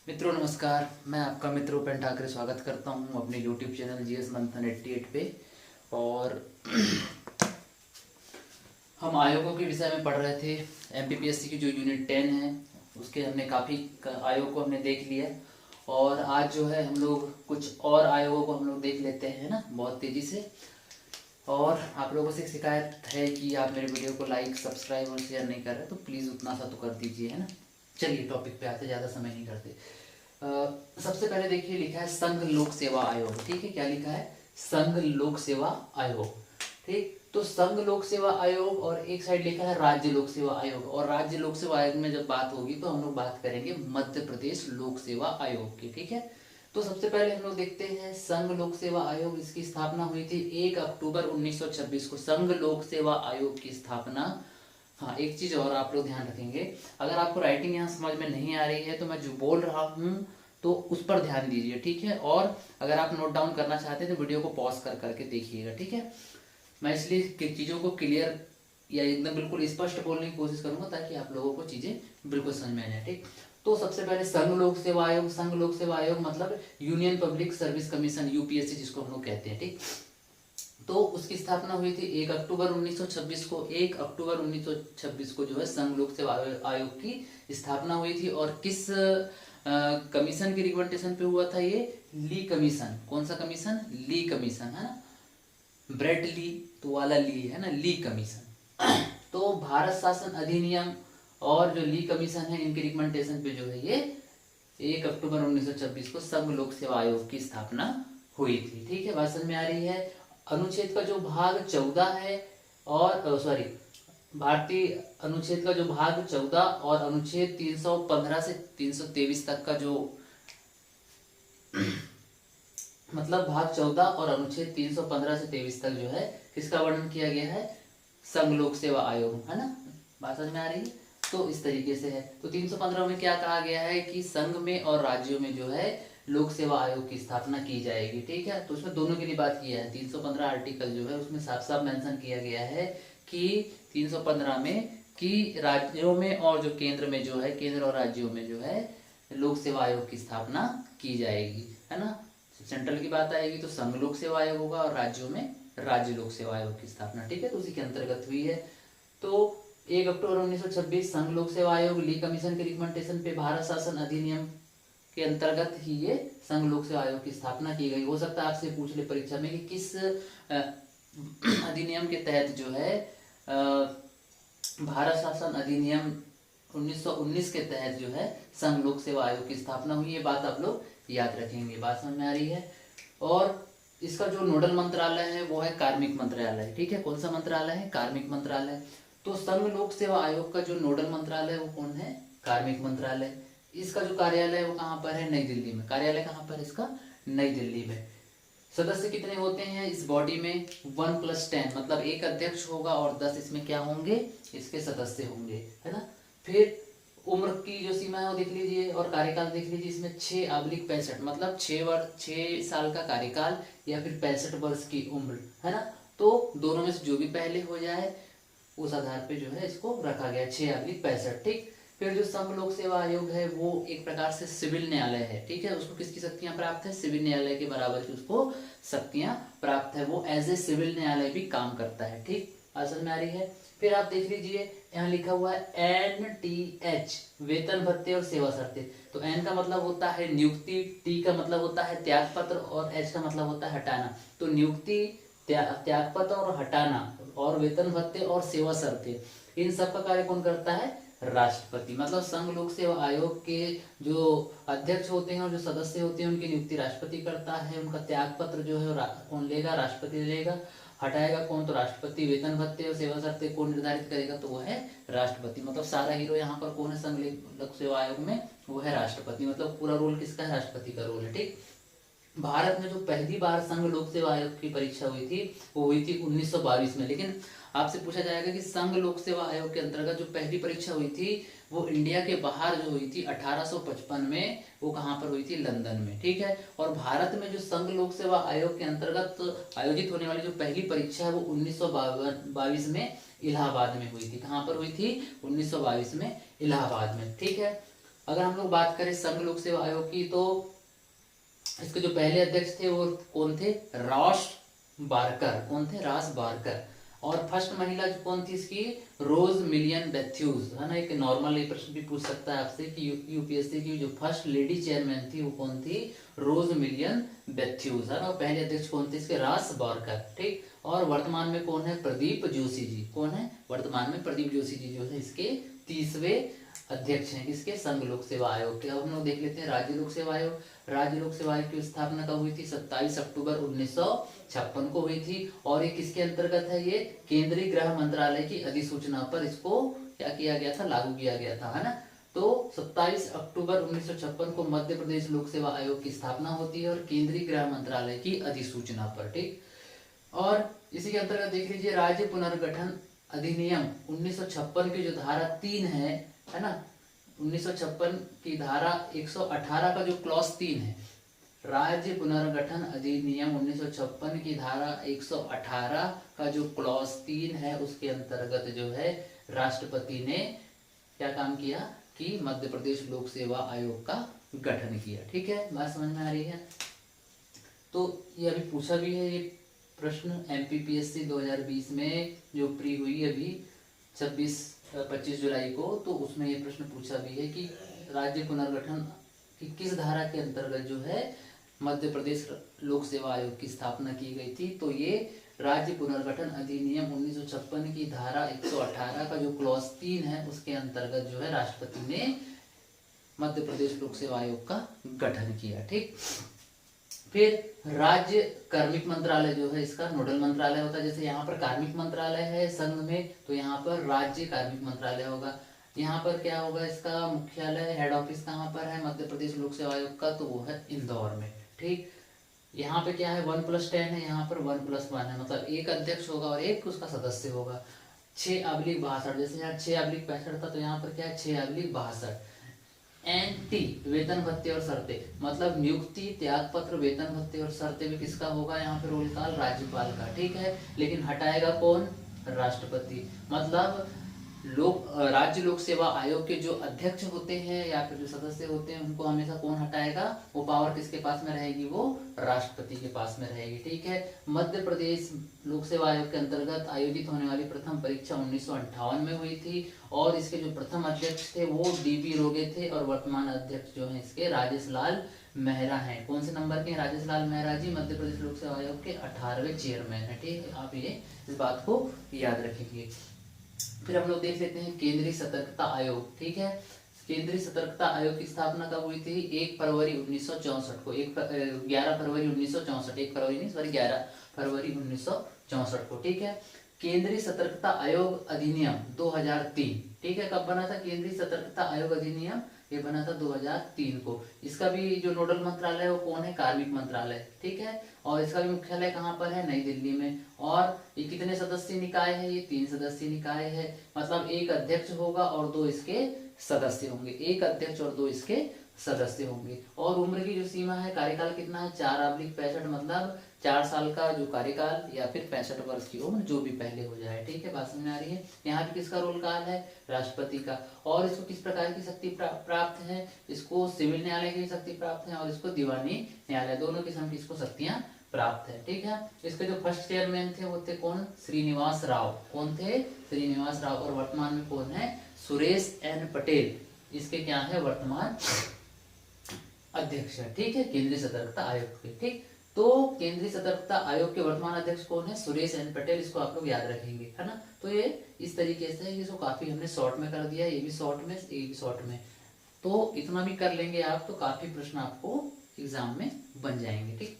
मित्रों नमस्कार। मैं आपका मित्र उपेंद्र ठाकरे स्वागत करता हूं अपने YouTube चैनल जीएस मंथन 88 पे। और हम आयोगों के विषय में पढ़ रहे थे। एमपीपीएससी की जो यूनिट 10 है उसके हमने काफ़ी आयोग को हमने देख लिया। और आज जो है हम लोग कुछ और आयोगों को हम लोग देख लेते हैं ना, बहुत तेज़ी से। और आप लोगों से शिकायत है कि आप मेरे वीडियो को लाइक सब्सक्राइब और शेयर नहीं कर रहे, तो प्लीज़ उतना सा तो कर दीजिए, है ना। चलिए टॉपिक पे आते, ज़्यादा समय नहीं करते। सबसे पहले देखिए, लिखा है संघ लोक सेवा आयोग। ठीक है, क्या लिखा है? संघ लोक सेवा आयोग। ठीक, तो संघ लोक सेवा आयोग और एक साइड लिखा है राज्य लोक सेवा आयोग। और राज्य लोक सेवा आयोग में जब बात होगी तो हम लोग बात करेंगे मध्य प्रदेश लोक सेवा आयोग की। ठीक है, तो सबसे पहले हम लोग देखते हैं संघ लोक सेवा आयोग। इसकी स्थापना हुई थी 1 अक्टूबर 1926 को। संघ लोक सेवा आयोग की स्थापना। हाँ, एक चीज और आप लोग ध्यान रखेंगे, अगर आपको राइटिंग यहाँ समझ में नहीं आ रही है तो मैं जो बोल रहा हूँ तो उस पर ध्यान दीजिए। ठीक है, और अगर आप नोट डाउन करना चाहते हैं तो वीडियो को पॉज कर करके देखिएगा। ठीक है, मैं इसलिए चीज़ों को क्लियर या एकदम बिल्कुल स्पष्ट बोलने की कोशिश करूंगा ताकि आप लोगों को चीज़ें बिल्कुल समझ में आ जाए। ठीक, तो सबसे पहले संघ लोक सेवा आयोग। संघ लोक सेवा आयोग मतलब union public service commission, UPSC जिसको हम लोग कहते हैं। ठीक, तो उसकी स्थापना हुई थी 1 अक्टूबर 1926 को। 1 अक्टूबर 1926 को जो है संघ लोक सेवा आयोग की स्थापना हुई थी। और किस कमीशन के रिकमेंडेशन पे हुआ था ये? ली कमीशन। कौन सा कमीशन? ली कमीशन, है ना। ब्रेड ली तो वाला ली है ना, ली कमीशन। तो भारत शासन अधिनियम और जो ली कमीशन है, इनके रिकमेंडेशन पे जो है ये 1 अक्टूबर 1926 को संघ लोक सेवा आयोग की स्थापना हुई थी। ठीक है, बात समझ में आ रही है। अनुच्छेद का जो भाग 14 है, और सॉरी, भारतीय अनुच्छेद का जो भाग 14 और अनुच्छेद 315 से 323 तक का जो मतलब भाग 14 और अनुच्छेद 315 से 23 तक जो है किसका वर्णन किया गया है? संघ लोक सेवा आयोग, है ना। बात समझ में आ रही है? तो इस तरीके से है। तो 315 में क्या कहा गया है कि संघ में और राज्यों में जो है लोक सेवा आयोग की स्थापना की जाएगी। ठीक है, तो उसमें दोनों के लिए बात किया है। 315 आर्टिकल जो है उसमें साफ साफ मेंशन किया गया है कि 315 में कि राज्यों में और जो केंद्र में जो है, केंद्र और राज्यों में जो है लोक सेवा आयोग की स्थापना की जाएगी, है ना। सेंट्रल की बात आएगी तो संघ लोक सेवा आयोग होगा और राज्यों में राज्य लोक सेवा आयोग की स्थापना। ठीक है, तो उसी के अंतर्गत हुई है। तो 1 अक्टूबर 1926 संघ लोक सेवा आयोग ली कमीशन के रिकमेंडेशन पे भारत शासन अधिनियम के अंतर्गत ही ये संघ लोक सेवा आयोग की स्थापना की गई। हो सकता है आपसे पूछ ले परीक्षा में कि किस अधिनियम के तहत जो है भारत शासन अधिनियम 1919 के तहत जो है संघ लोक सेवा आयोग की स्थापना हुई। ये बात आप लोग याद रखेंगे। बात समझ में आ रही है। और इसका जो नोडल मंत्रालय है वो है कार्मिक मंत्रालय। ठीक है, कौन सा मंत्रालय है? कार्मिक मंत्रालय। तो संघ लोक सेवा आयोग का जो नोडल मंत्रालय है वो कौन है? कार्मिक मंत्रालय। इसका जो कार्यालय है वो कहाँ पर है? नई दिल्ली में। कार्यालय कहाँ पर है इसका? नई दिल्ली में। सदस्य कितने होते हैं इस बॉडी में? 1+10, मतलब एक अध्यक्ष होगा और 10 इसमें क्या होंगे? इसके सदस्य होंगे, है ना। फिर उम्र की जो सीमा है वो देख लीजिए और कार्यकाल देख लीजिए। इसमें 6/65, मतलब 6 साल का कार्यकाल या फिर 65 वर्ष की उम्र, है ना। तो दोनों में से जो भी पहले हो जाए उस आधार पे जो है इसको रखा गया 6/65। ठीक, फिर जो संघ लोक सेवा आयोग है वो एक प्रकार से सिविल न्यायालय है। ठीक है, उसको किसकी शक्तियां प्राप्त है? सिविल न्यायालय के बराबर की उसको शक्तियां प्राप्त है। वो एज ए सिविल न्यायालय भी काम करता है। ठीक, समझ में आ रही है। फिर आप देख लीजिए, यहाँ लिखा हुआ है NTH, वेतन भत्ते और सेवा शर्तें। तो N का मतलब होता है नियुक्ति, T का मतलब होता है त्यागपत्र और H का मतलब होता है हटाना। तो नियुक्ति, त्यागपत्र और हटाना, और वेतन भत्ते और सेवा शर्तें, इन सब का कार्य कौन करता है? राष्ट्रपति। मतलब संघ लोक सेवा आयोग के जो अध्यक्ष होते हैं और जो सदस्य होते हैं उनकी नियुक्ति राष्ट्रपति करता है। उनका त्याग पत्र जो है कौन लेगा? राष्ट्रपति लेगा। हटाएगा कौन? तो राष्ट्रपति। वेतन भत्ते और सेवा शर्तें कौन निर्धारित करेगा? तो वो है राष्ट्रपति। मतलब सारा हीरो यहाँ पर कौन है संघ लोक सेवा आयोग में? वो है राष्ट्रपति। मतलब पूरा रोल किसका है? राष्ट्रपति का रोल है। ठीक, भारत में जो पहली बार संघ लोक सेवा आयोग की परीक्षा हुई थी वो हुई थी 1922 में। लेकिन आपसे पूछा जाएगा कि संघ लोक सेवा आयोग के अंतर्गत जो पहली परीक्षा हुई थी वो इंडिया के बाहर जो हुई थी 1855 में, वो कहाँ पर हुई थी? लंदन में। ठीक है, और भारत में जो संघ लोक सेवा आयोग के अंतर्गत आयोजित होने वाली जो पहली परीक्षा है वो 1922 में इलाहाबाद में हुई थी। कहाँ पर हुई थी? 1922 में इलाहाबाद में। ठीक है, अगर हम लोग बात करें संघ लोक सेवा आयोग की, तो इसके जो पहले अध्यक्ष थे वो कौन थे? Ross Barker. कौन थे? Ross Barker. और फर्स्ट महिला जो कौन थी इसकी? रोज मिलियन मैथ्यूज, है ना। एक नॉर्मल ये प्रश्न भी पूछ सकता है आपसे कि यूपीएससी की जो फर्स्ट लेडी चेयरमैन थी वो कौन थी? रोज मिलियन मैथ्यूज, है ना। पहले अध्यक्ष कौन थे इसके? रॉस बार्कर, ठीक। और वर्तमान में कौन है? प्रदीप जोशी जी। कौन है वर्तमान में? प्रदीप जोशी जी जो है इसके 30वें अध्यक्ष हैं किसके? संघ लोक सेवा आयोग के। अब हम लोग देख लेते हैं राज्य लोक सेवा आयोग। राज्य लोक सेवा आयोग की स्थापना कब हुई थी? 27 अक्टूबर 1956 को हुई थी। और ये किसके अंतर्गत है? ये केंद्रीय गृह मंत्रालय की अधिसूचना पर इसको क्या किया गया था? लागू किया गया था, है ना। तो 27 अक्टूबर 1956 को मध्य प्रदेश लोक सेवा आयोग की स्थापना होती है और केंद्रीय गृह मंत्रालय की अधिसूचना पर, ठीक। और इसी के अंतर्गत देख लीजिए राज्य पुनर्गठन अधिनियम 1956 की जो धारा 3 है ना। 1956 की धारा 118 का जो क्लॉज 3 है, राज्य पुनर्गठन अधिनियम 1956 की धारा 118 का जो क्लॉज 3 है, उसके अंतर्गत जो है राष्ट्रपति ने क्या काम किया कि मध्य प्रदेश लोक सेवा आयोग का गठन किया, ठीक है। बात समझ में आ रही है। तो ये अभी पूछा भी है ये प्रश्न एमपीपीएससी 2020 में जो प्री हुई अभी 25 जुलाई को, तो उसमें ये प्रश्न पूछा भी है कि राज्य पुनर्गठन की किस धारा के अंतर्गत जो है मध्य प्रदेश लोक सेवा आयोग की स्थापना की गई थी। तो ये राज्य पुनर्गठन अधिनियम 1956 की धारा 118 का जो क्लॉज 3 है, उसके अंतर्गत जो है राष्ट्रपति ने मध्य प्रदेश लोक सेवा आयोग का गठन किया, ठीक। फिर राज्य कार्मिक मंत्रालय जो है इसका नोडल मंत्रालय होता है। जैसे यहाँ पर कार्मिक मंत्रालय है संघ में, तो यहाँ पर राज्य कार्मिक मंत्रालय होगा। यहाँ पर क्या होगा? इसका मुख्यालय, हेड ऑफिस कहाँ पर है मध्य प्रदेश लोक सेवा आयोग का? तो वो है इंदौर में, ठीक। यहाँ पे क्या है? 1+10 है, यहाँ पर 1+1 है, मतलब एक अध्यक्ष होगा और एक उसका सदस्य होगा। 6/62, जैसे यहाँ 6/65 था, तो यहाँ पर क्या है? 6/62। एंटी वेतन भत्ते और शर्तें, मतलब नियुक्ति, त्याग पत्र, वेतन भत्ते और शर्तें भी किसका होगा? यहाँ पे रोल काल राज्यपाल का, ठीक है। लेकिन हटाएगा कौन? राष्ट्रपति। मतलब राज्य लोक सेवा आयोग के जो अध्यक्ष होते हैं या फिर जो सदस्य होते हैं, उनको हमेशा कौन हटाएगा? वो पावर किसके पास में रहेगी? वो राष्ट्रपति के पास में रहेगी, ठीक है। मध्य प्रदेश लोक सेवा आयोग के अंतर्गत आयोजित होने वाली प्रथम परीक्षा 1958 में हुई थी और इसके जो प्रथम अध्यक्ष थे वो DB रोगे थे और वर्तमान अध्यक्ष जो है इसके राजेश लाल मेहरा हैं। कौन से नंबर के हैं? राजेश लाल मेहरा जी मध्य प्रदेश लोक सेवा आयोग के 18वें चेयरमैन है, ठीक है। आप ये इस बात को याद रखेंगे। फिर हम लोग देख लेते हैं केंद्रीय सतर्कता आयोग, ठीक है। केंद्रीय सतर्कता आयोग की स्थापना कब हुई थी? 1 फरवरी 1964 को। 11 फरवरी 1964, 1 फरवरी नहीं सॉरी 11 फरवरी 1964 को, ठीक है। केंद्रीय सतर्कता आयोग अधिनियम 2003, ठीक है। कब बना था केंद्रीय सतर्कता आयोग अधिनियम? ये बना था 2003 को। इसका भी जो नोडल मंत्रालय है वो कौन है? कार्मिक मंत्रालय, ठीक है। और इसका भी मुख्यालय कहाँ पर है? नई दिल्ली में। और ये कितने सदस्यीय निकाय है? ये 3 सदस्यीय निकाय है। मतलब एक अध्यक्ष होगा और 2 इसके सदस्य होंगे। एक अध्यक्ष और 2 इसके सदस्य होंगे। और उम्र की जो सीमा है, कार्यकाल कितना है? 4/65, मतलब 4 साल का जो कार्यकाल या फिर 65 वर्ष की उम्र, जो भी पहले हो जाए, ठीक है। बात समझ में आ रही है। यहाँ पे किसका रोल काल है? राष्ट्रपति का। और इसको किस प्रकार की शक्ति प्राप्त है? इसको सिविल न्यायालय की शक्ति प्राप्त है और इसको दीवानी न्यायालय, दोनों किस्म की इसको शक्तियां प्राप्त है, ठीक है। इसके जो फर्स्ट चेयरमैन थे वो थे कौन? श्रीनिवास राव। कौन थे? श्रीनिवास राव। और वर्तमान में कौन है? सुरेश N पटेल इसके क्या है? वर्तमान अध्यक्ष है, ठीक है, केंद्रीय सतर्कता आयोग के, ठीक। तो केंद्रीय सतर्कता आयोग के वर्तमान अध्यक्ष कौन है? सुरेश N पटेल। इसको आप लोग याद रखेंगे, है ना। तो ये इस तरीके से है, इसको काफी हमने शॉर्ट में कर दिया, ये भी शॉर्ट में, ये भी शॉर्ट में। तो इतना भी कर लेंगे आप तो काफी प्रश्न आपको एग्जाम में बन जाएंगे, ठीक।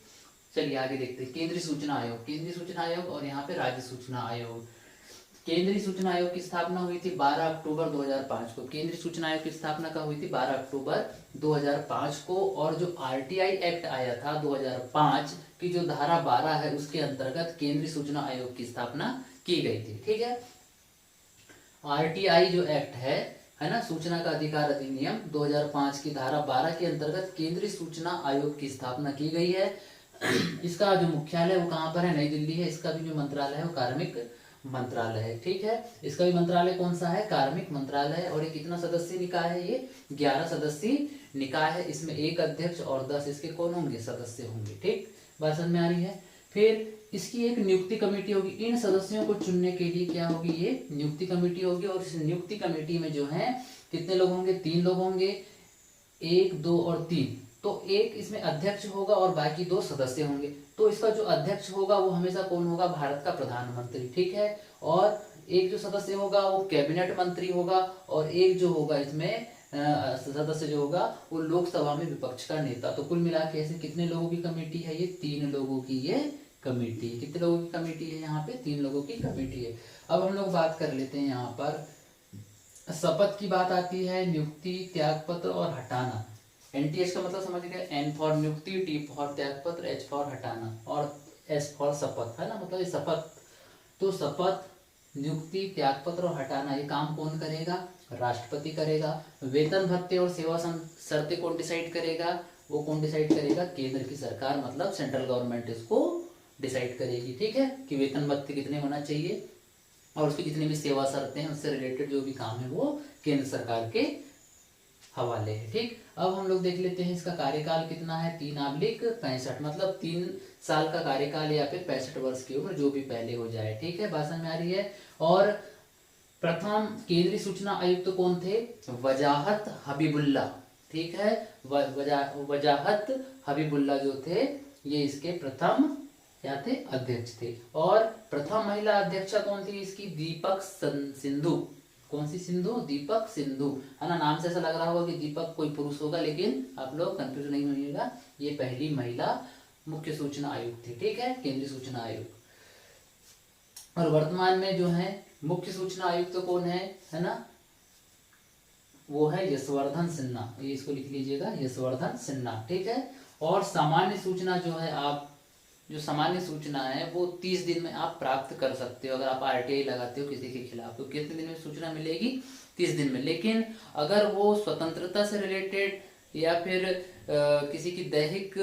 चलिए आगे देखते हैं। केंद्रीय सूचना आयोग, केंद्रीय सूचना आयोग और यहाँ पे राज्य सूचना आयोग। केंद्रीय सूचना आयोग की स्थापना हुई थी 12 अक्टूबर 2005 को। केंद्रीय सूचना आयोग की स्थापना कब हुई थी? 12 अक्टूबर 2005 को। और जो RTI एक्ट आया था 2005 की जो धारा 12 है, उसके अंतर्गत केंद्रीय सूचना आयोग की स्थापना की गई थी, ठीक है। RTI जो एक्ट है ना, सूचना का अधिकार अधिनियम 2005 की धारा 12 के अंतर्गत केंद्रीय सूचना आयोग की स्थापना की गई है। इसका जो मुख्यालय वो कहाँ पर है? नई दिल्ली है। इसका भी जो मंत्रालय है वो कार्मिक मंत्रालय है। ठीक है, इसका भी मंत्रालय कौन सा है, कार्मिक मंत्रालय है। और ये कितना सदस्यीय निकाय है, ये 11 सदस्यीय निकाय है। इसमें 1 अध्यक्ष और 10 इसके कौन होंगे, सदस्य होंगे। ठीक, बात समझ में आ रही है। फिर इसकी एक नियुक्ति कमेटी होगी, इन सदस्यों को चुनने के लिए क्या होगी, ये नियुक्ति कमेटी होगी। और इस नियुक्ति कमेटी में जो है कितने लोग होंगे, 3 लोग होंगे, 1, 2 और 3। तो एक इसमें अध्यक्ष होगा और बाकी 2 सदस्य होंगे। तो इसका जो अध्यक्ष होगा वो हमेशा कौन होगा, भारत का प्रधानमंत्री। ठीक है, और एक जो सदस्य होगा वो कैबिनेट मंत्री होगा, और एक जो होगा इसमें सदस्य जो होगा वो लोकसभा में विपक्ष का नेता। तो कुल मिला के ऐसे कितने लोगों की कमेटी है, ये 3 लोगों की ये कमेटी। कितने लोगों की कमेटी है, यहाँ पे 3 लोगों की कमेटी है। अब हम लोग बात कर लेते हैं यहाँ पर शपथ की बात आती है, नियुक्ति, त्यागपत्र और हटाना। एनटीएच का मतलब समझ गए, एन फॉर नियुक्ति, टी फॉर त्यागपत्र, एच फॉर हटाना और एस फॉर शपथ, है ना, मतलब ये शपथ। तो शपथ, नियुक्ति, त्यागपत्र और हटाना ये काम कौन करेगा, राष्ट्रपति करेगा। वेतन भत्ते और सेवा शर्तें कौन डिसाइड करेगा, वो कौन डिसाइड करेगा, केंद्र की सरकार, मतलब सेंट्रल गवर्नमेंट इसको डिसाइड करेगी। ठीक है, कि वेतन भत्ते कितने होना चाहिए और उसकी जितनी भी सेवा शर्तें हैं उससे रिलेटेड जो भी काम है वो केंद्र सरकार के हवाले है। ठीक, अब हम लोग देख लेते हैं इसका कार्यकाल कितना है, 3/65, मतलब 3 साल का कार्यकाल या फिर 65 वर्ष की उम्र, जो भी पहले हो जाए। ठीक है, बात समझ में आ रही है। और प्रथम केंद्रीय सूचना आयुक्त कौन थे, वजाहत हबीबुल्ला। ठीक है, वजाहत हबीबुल्ला जो थे ये इसके प्रथम क्या थे, अध्यक्ष थे। और प्रथम महिला अध्यक्षा कौन थी इसकी, दीपक सिंधु। कौन सी सिंधु, दीपक सिंधु, है ना। नाम से ऐसा लग रहा होगा कि दीपक कोई पुरुष होगा, लेकिन आप लोग कंफ्यूज नहीं होइएगा, ये पहली महिला मुख्य सूचना आयुक्त थी। ठीक है, केंद्रीय सूचना आयुक्त। और वर्तमान में जो है मुख्य सूचना आयुक्त कौन है ना, वो है यशवर्धन सिन्हा। ये इसको लिख लीजिएगा, यशवर्धन सिन्हा। ठीक है, और सामान्य सूचना जो है, आप जो सामान्य सूचना है वो 30 दिन में आप प्राप्त कर सकते हो। अगर आप आरटीआई लगाते हो किसी के खिलाफ तो कितने दिन में सूचना मिलेगी, 30 दिन में। लेकिन अगर वो स्वतंत्रता से रिलेटेड या फिर किसी की दैहिक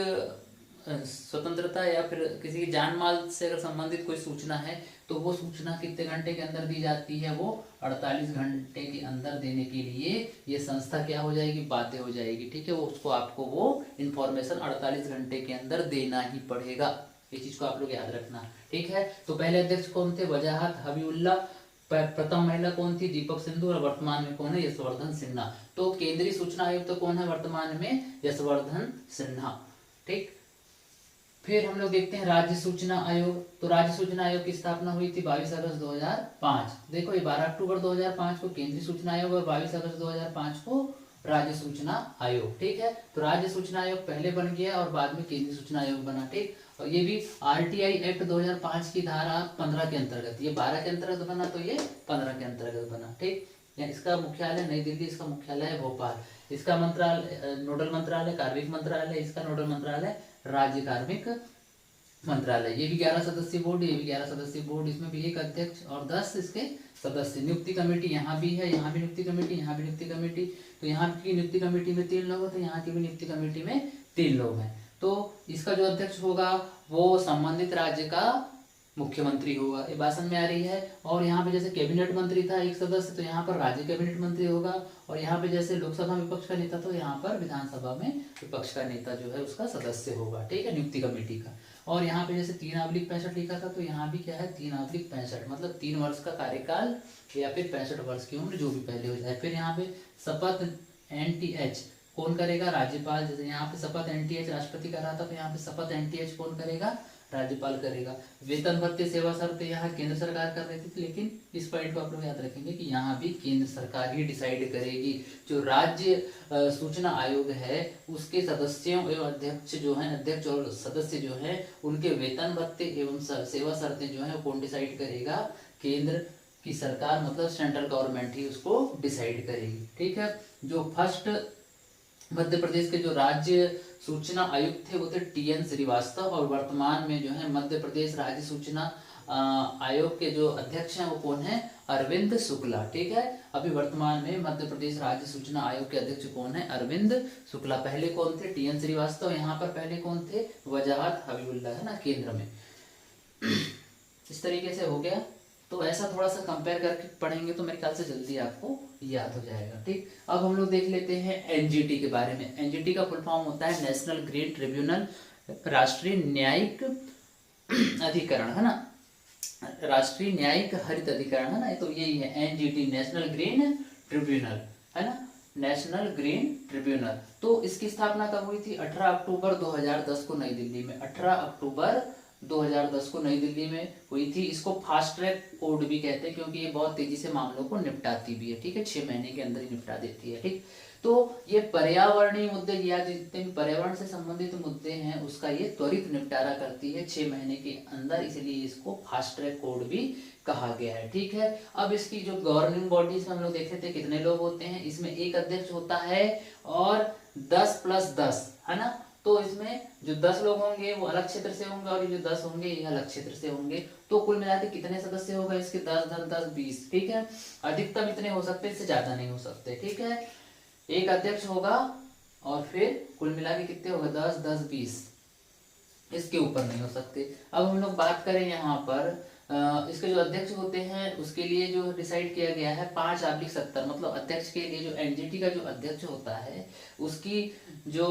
स्वतंत्रता या फिर किसी की जान माल से अगर संबंधित कोई सूचना है तो वो सूचना कितने घंटे के अंदर दी जाती है, वो 48 घंटे के अंदर देने के लिए ये संस्था क्या हो जाएगी, बाध्य हो जाएगी। ठीक है, वो उसको आपको वो इन्फॉर्मेशन 48 घंटे के अंदर देना ही पड़ेगा। ये चीज को आप लोग याद रखना। ठीक है, तो पहले अध्यक्ष कौन थे, वजाहत हबीबुल्ला। प्रथम महिला कौन थी, दीपक सिंधु। और वर्तमान में कौन है, यशवर्धन सिन्हा। तो केंद्रीय सूचना आयुक्त तो कौन है वर्तमान में, यशवर्धन सिन्हा। ठीक, फिर हम लोग देखते हैं राज्य सूचना आयोग। तो राज्य सूचना आयोग की स्थापना हुई थी 22 अगस्त 2005। देखो ये 12 अक्टूबर 2005 को केंद्रीय सूचना आयोग और 22 अगस्त 2005 को राज्य सूचना आयोग। ठीक है, तो राज्य सूचना आयोग पहले बन गया और बाद में केंद्रीय सूचना आयोग बना। ठीक, और ये भी आरटीआई एक्ट 2005 की धारा 15 के अंतर्गत, ये 12 के अंतर्गत बना तो ये 15 के अंतर्गत बना। ठीक, इसका मुख्यालय नई दिल्ली, इसका मुख्यालय है भोपाल। इसका मंत्रालय, नोडल मंत्रालय कार्मिक मंत्रालय, इसका नोडल मंत्रालय राज्य कार्मिक मंत्रालय। ये भी 11 सदस्यीय बोर्ड, ये भी 11 सदस्यीय बोर्ड। इसमें भी 1 अध्यक्ष और 10 इसके सदस्य। नियुक्ति कमेटी यहाँ भी है, यहाँ भी नियुक्ति कमेटी, यहाँ भी नियुक्ति कमेटी। तो यहाँ की नियुक्ति कमेटी में 3 लोग हैं, तो यहाँ की भी नियुक्ति कमेटी में 3 लोग हैं। तो इसका जो अध्यक्ष होगा वो संबंधित राज्य का मुख्यमंत्री होगा। ये बात समझ में आ रही है। और यहाँ पे जैसे कैबिनेट मंत्री था 1 सदस्य, तो यहाँ पर राज्य कैबिनेट मंत्री होगा। और यहाँ पे जैसे लोकसभा में विपक्ष का नेता, तो यहाँ पर विधानसभा में विपक्ष का नेता जो है उसका सदस्य होगा। ठीक है, नियुक्ति कमेटी का। और यहाँ पे जैसे 3/65 लिखा था, तो यहाँ भी क्या है 3/65, मतलब 3 वर्ष का कार्यकाल या फिर 65 वर्ष की उम्र, जो भी पहले हो जाए। फिर यहाँ पे शपथ NTH कौन करेगा, राज्यपाल। जैसे यहाँ पे शपथ NTH राष्ट्रपति कर रहा था, तो यहाँ पे शपथ NTH कौन करेगा, राज्यपाल करेगा। वेतन भत्ते सेवा शर्तें यहाँ केंद्र सरकार कर रही थी, लेकिन इस पॉइंट को आप लोग याद रखेंगे कि यहाँ भी केंद्र सरकार ही डिसाइड करेगी। जो राज्य सूचना आयोग है उसके सदस्यों एवं अध्यक्ष जो हैं, अध्यक्ष और सदस्य जो हैं, उनके वेतन भत्ते एवं सेवा शर्तें जो है कौन डिसाइड करेगा, केंद्र की सरकार, मतलब सेंट्रल गवर्नमेंट ही उसको डिसाइड करेगी। ठीक है, जो फर्स्ट मध्य प्रदेश के जो राज्य सूचना आयुक्त थे वो थे TN श्रीवास्तव। और वर्तमान में जो है मध्य प्रदेश राज्य सूचना आयोग के जो अध्यक्ष हैं वो कौन है, अरविंद शुक्ला। ठीक है, अभी वर्तमान में मध्य प्रदेश राज्य सूचना आयोग के अध्यक्ष कौन है, अरविंद शुक्ला। पहले कौन थे, TN श्रीवास्तव। यहाँ पर पहले कौन थे, वजाहत हबीबुल्ला, है ना, केंद्र में। इस तरीके से हो गया। तो ऐसा थोड़ा सा कंपेयर करके पढ़ेंगे तो मेरे ख्याल से जल्दी आपको याद हो जाएगा। ठीक, अब हम लोग देख लेते हैं एनजीटी के बारे में। एनजीटी का फुल फॉर्म होता है नेशनल ग्रीन ट्रिब्यूनल, राष्ट्रीय न्यायिक अधिकरण, है ना, राष्ट्रीय न्यायिक हरित अधिकरण, है ना, तो यही है एनजीटी, नेशनल ग्रीन ट्रिब्यूनल, है ना, नेशनल ग्रीन ट्रिब्यूनल। तो इसकी स्थापना कब हुई थी? 18 अक्टूबर 2010 को नई दिल्ली में, 18 अक्टूबर 2010 को नई दिल्ली में हुई थी। इसको फास्ट ट्रैक कोड भी कहते हैं क्योंकि ये बहुत तेजी से मामलों को निपटाती भी है। ठीक है, 6 महीने के अंदर ही निपटा देती है। ठीक, तो ये पर्यावरणीय मुद्दे या जितने भी पर्यावरण से संबंधित मुद्दे हैं उसका ये त्वरित निपटारा करती है 6 महीने के अंदर, इसलिए इसको फास्ट ट्रैक कोड भी कहा गया है। ठीक है, अब इसकी जो गवर्निंग बॉडीज हम लोग देखे थे कितने लोग होते हैं, इसमें एक अध्यक्ष होता है और 10 + 10, है ना, तो इसमें जो 10 लोग होंगे वो अलग क्षेत्र से होंगे और ये जो 10 होंगे ये अलग क्षेत्र से होंगे। तो कुल मिलाकर कितने सदस्य होगा इसके? 10 × 10 = 20। ठीक है, अधिकतम इतने हो सकते हैं, इससे ज्यादा नहीं हो सकते। ठीक है, एक अध्यक्ष होगा और फिर कुल मिला के कितने होगा? 10 × 10 = 20, इसके ऊपर नहीं हो सकते। अब हम लोग बात करें यहाँ पर इसके जो अध्यक्ष होते हैं उसके लिए जो डिसाइड किया गया है 5/70, मतलब अध्यक्ष के लिए जो एनजीटी का जो अध्यक्ष होता है उसकी जो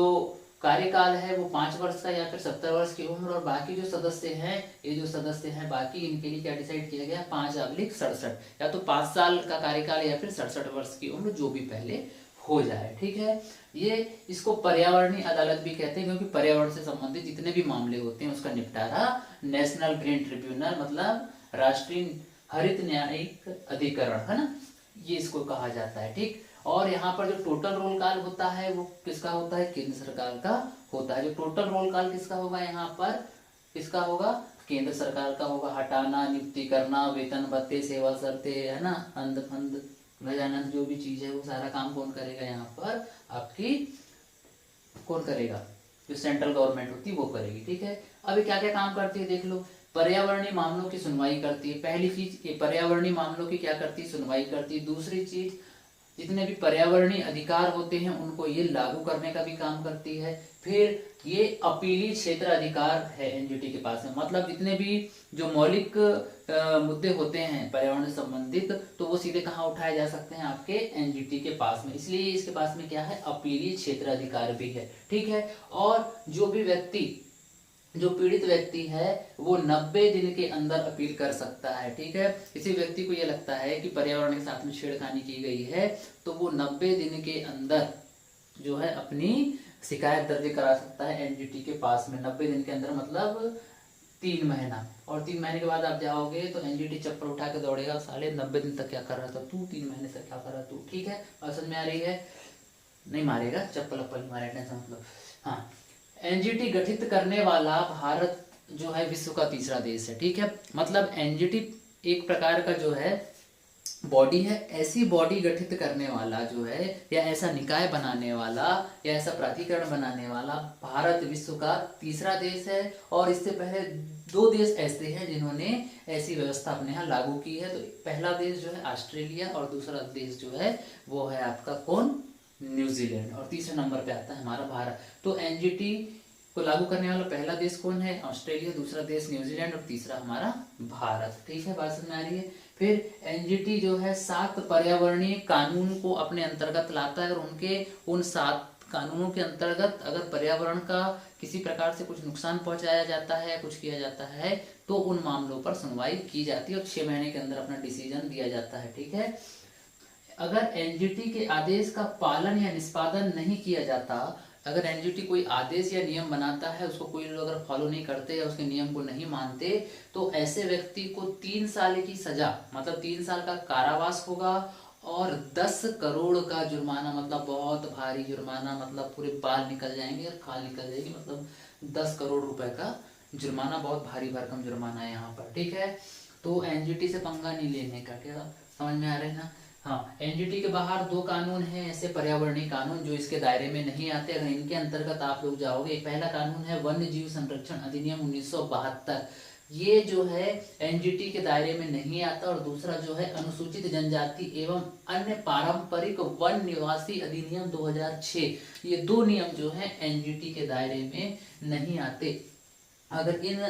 कार्यकाल है वो 5 वर्ष का या फिर 70 वर्ष की उम्र, और बाकी जो सदस्य हैं, ये जो सदस्य हैं बाकी, इनके लिए क्या डिसाइड किया गया? 5/67, या तो 5 साल का कार्यकाल या फिर 67 वर्ष की उम्र, जो भी पहले हो जाए। ठीक है, ये इसको पर्यावरणीय अदालत भी कहते हैं क्योंकि पर्यावरण से संबंधित जितने भी मामले होते हैं उसका निपटारा नेशनल ग्रीन ट्रिब्यूनल, मतलब राष्ट्रीय हरित न्यायिक अधिकरण, है ना, ये इसको कहा जाता है। ठीक, और यहाँ पर जो टोटल रोल कॉल होता है वो किसका होता है? केंद्र सरकार का होता है। जो टोटल रोल कॉल किसका होगा? यहाँ पर किसका होगा? केंद्र सरकार का होगा। हटाना, नियुक्ति करना, वेतन भत्ते, सेवा शर्तें, है ना, अंध फंद गजानंद, जो भी चीज है वो सारा काम कौन करेगा? यहाँ पर आपकी कौन करेगा? जो सेंट्रल गवर्नमेंट होती है वो करेगी। ठीक है, अभी क्या क्या काम करती है देख लो। पर्यावरणीय मामलों की सुनवाई करती है। पहली चीज, ये पर्यावरणीय मामलों की क्या करती है? सुनवाई करती है। दूसरी चीज, जितने भी पर्यावरणीय अधिकार होते हैं उनको ये लागू करने का भी काम करती है। फिर ये अपीली क्षेत्र अधिकार है एनजीटी के पास में, मतलब जितने भी जो मौलिक मुद्दे होते हैं पर्यावरण से संबंधित, तो वो सीधे कहाँ उठाए जा सकते हैं? आपके एनजीटी के पास में, इसलिए इसके पास में क्या है? अपीली क्षेत्र अधिकार भी है। ठीक है, और जो भी व्यक्ति, जो पीड़ित व्यक्ति है वो 90 दिन के अंदर अपील कर सकता है। ठीक है, किसी व्यक्ति को ये लगता है कि पर्यावरण के साथ में छेड़खानी की गई है तो वो 90 दिन के अंदर जो है अपनी शिकायत दर्ज करा सकता है एनजीटी के पास में। 90 दिन के अंदर मतलब 3 महीना, और 3 महीने के बाद आप जाओगे तो एनजीटी चप्पल उठा के दौड़ेगा, साले 90 दिन तक क्या कर रहा था तू, 3 महीने तक क्या कर रहा तू। ठीक है, बात समझ में आ रही है? नहीं मारेगा, चप्पल अप्पल मारे, टेंशन मतलब। हाँ, एनजीटी गठित करने वाला भारत जो है विश्व का तीसरा देश है। ठीक है, मतलब एनजीटी एक प्रकार का जो है बॉडी है, ऐसी बॉडी गठित करने वाला जो है, या ऐसा निकाय बनाने वाला या ऐसा प्राधिकरण बनाने वाला भारत विश्व का तीसरा देश है। और इससे पहले 2 देश ऐसे हैं जिन्होंने ऐसी व्यवस्था अपने यहाँ लागू की है। तो पहला देश जो है ऑस्ट्रेलिया और दूसरा देश जो है वो है आपका कौन? न्यूजीलैंड, और तीसरे नंबर पे आता है हमारा भारत। तो एनजीटी को लागू करने वाला पहला देश कौन है? ऑस्ट्रेलिया, दूसरा देश न्यूजीलैंड और तीसरा हमारा भारत। ठीक है, बात समझ में आ रही है? फिर एनजीटी जो है 7 पर्यावरणीय कानून को अपने अंतर्गत लाता है, और उनके उन 7 कानूनों के अंतर्गत अगर पर्यावरण का किसी प्रकार से कुछ नुकसान पहुंचाया जाता है, कुछ किया जाता है, तो उन मामलों पर सुनवाई की जाती है और 6 महीने के अंदर अपना डिसीजन दिया जाता है। ठीक है, अगर एनजीटी के आदेश का पालन या निष्पादन नहीं किया जाता, अगर एनजीटी कोई आदेश या नियम बनाता है, उसको कोई लोग अगर फॉलो नहीं करते या उसके नियम को नहीं मानते, तो ऐसे व्यक्ति को 3 साल की सजा, मतलब 3 साल का कारावास होगा और 10 करोड़ का जुर्माना, मतलब बहुत भारी जुर्माना, मतलब पूरे बाल निकल जाएंगे और खाल निकल जाएगी, मतलब 10 करोड़ रुपए का जुर्माना, बहुत भारी भरकम जुर्माना है यहाँ पर। ठीक है, तो एनजीटी से पंगा नहीं लेने का, क्या समझ में आ रहा है ना? हाँ, एनजीटी के बाहर 2 कानून हैं ऐसे पर्यावरणीय कानून जो इसके दायरे में नहीं आते। अगर इनके अंतर्गत आप लोग जाओगे, पहला कानून है वन्य जीव संरक्षण अधिनियम 1972, ये जो है एनजीटी के दायरे में नहीं आता। और दूसरा जो है अनुसूचित जनजाति एवं अन्य पारंपरिक वन निवासी अधिनियम 2006, ये 2 नियम जो है एनजीटी के दायरे में नहीं आते। अगर इन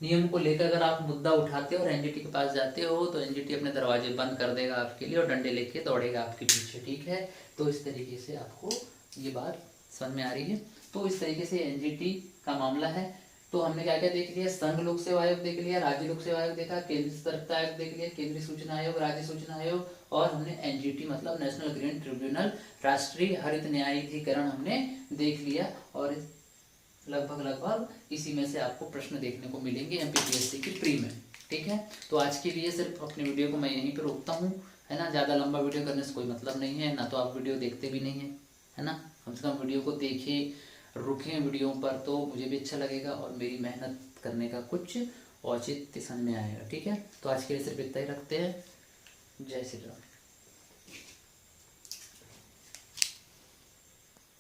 नियम को लेकर अगर आप मुद्दा उठाते हो और एनजीटी के पास जाते हो तो एनजीटी अपने दरवाजे बंद कर देगा आपके लिए और डंडे लेके दौड़ेगा आपके पीछे, ठीक है। तो इस तरीके से आपको ये बात समझ में आ रही है। तो इस तरीके से एनजीटी का मामला है। तो हमने क्या क्या देख लिया, संघ लोक सेवा आयोग देख लिया, राज्य लोक सेवा आयोग देखा, केंद्रीय सतर्कता आयोग देख लिया, केंद्रीय सूचना आयोग, राज्य सूचना आयोग, और हमने एनजीटी मतलब नेशनल ग्रीन ट्रिब्यूनल, राष्ट्रीय हरित न्यायाधिकरण हमने देख लिया। और लगभग इसी में से आपको प्रश्न देखने को मिलेंगे एमपीपीएससी की प्री में, ठीक है। तो आज के लिए सिर्फ अपने वीडियो को मैं यहीं पे रोकता हूँ, है ना। ज़्यादा लंबा वीडियो करने से कोई मतलब नहीं है ना, तो आप वीडियो देखते भी नहीं है ना। कम से कम वीडियो को देखें, रुकें वीडियो पर, तो मुझे भी अच्छा लगेगा और मेरी मेहनत करने का कुछ औचित्य समझ में आएगा, ठीक है। तो आज के लिए सिर्फ इतना ही रखते हैं। जय श्री राम।